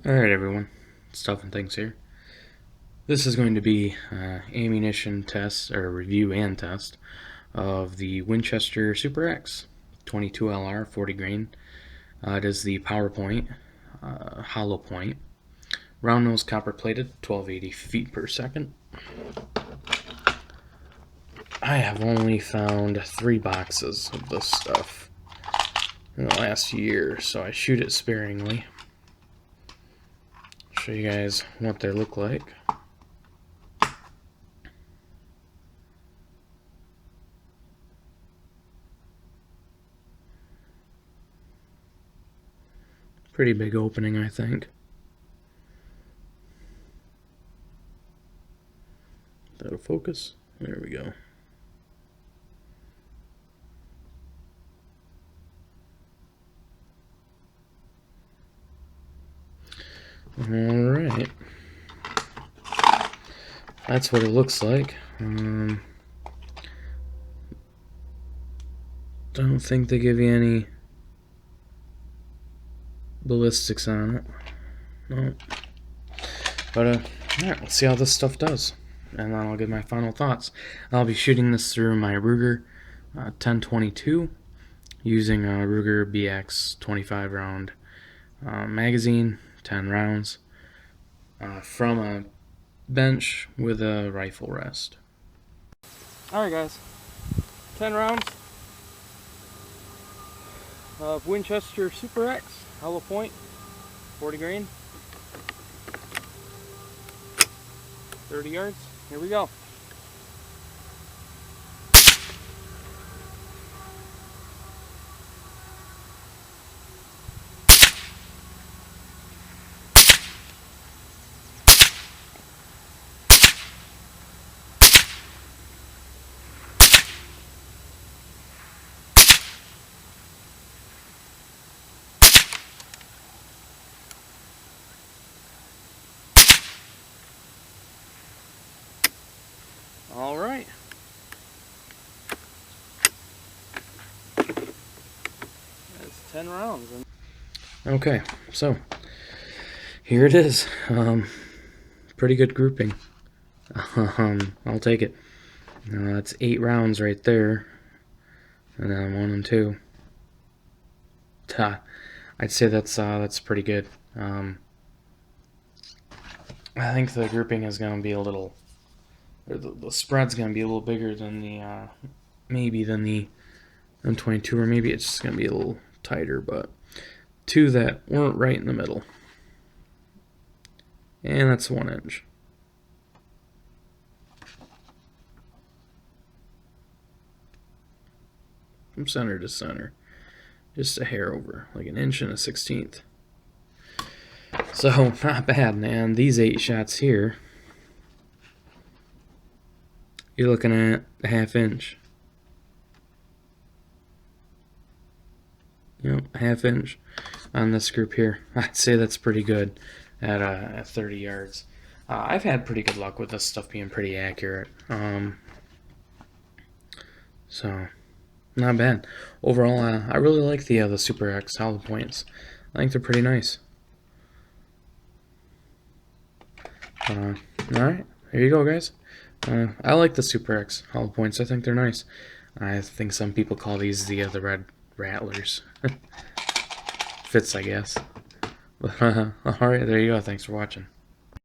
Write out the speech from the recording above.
Alright everyone, Stuff and Things here. This is going to be ammunition test, or review and test, of the Winchester Super X 22LR 40 grain. It is the PowerPoint, hollow point, round nose copper plated, 1280 feet per second. I have only found 3 boxes of this stuff in the last year, so I shoot it sparingly. Show you guys what they look like. Pretty big opening, I think. That'll focus. There we go. Alright. That's what it looks like. Don't think they give you any ballistics on it. No. But, alright, let's see how this stuff does. And then I'll give my final thoughts. I'll be shooting this through my Ruger 1022 using a Ruger BX 25 round magazine, 10 rounds, from a bench with a rifle rest. Alright guys, 10 rounds of Winchester Super X, hollow point, 40 grain, 30 yards, here we go. All right. That's 10 rounds. Okay, so here it is. Pretty good grouping. I'll take it. That's 8 rounds right there, and then 1 and 2. I'd say that's pretty good. I think the grouping is going to be a little. The spread's going to be a little bigger than the maybe than the M22, or maybe it's just going to be a little tighter, but 2 that weren't right in the middle, and that's 1 inch. From center to center, just a hair over, like 1 inch and a 1/16. So not bad, man. These 8 shots here, you're looking at a 1/2 inch. Yep, a 1/2 inch on this group here. I'd say that's pretty good at 30 yards. I've had pretty good luck with this stuff being pretty accurate. So not bad. Overall, I really like the Super X hollow points. I think they're pretty nice. Alright, there you go, guys. I like the Super X hollow points. I think they're nice. I think some people call these the red rattlers. Fits, I guess. Alright, there you go. Thanks for watching.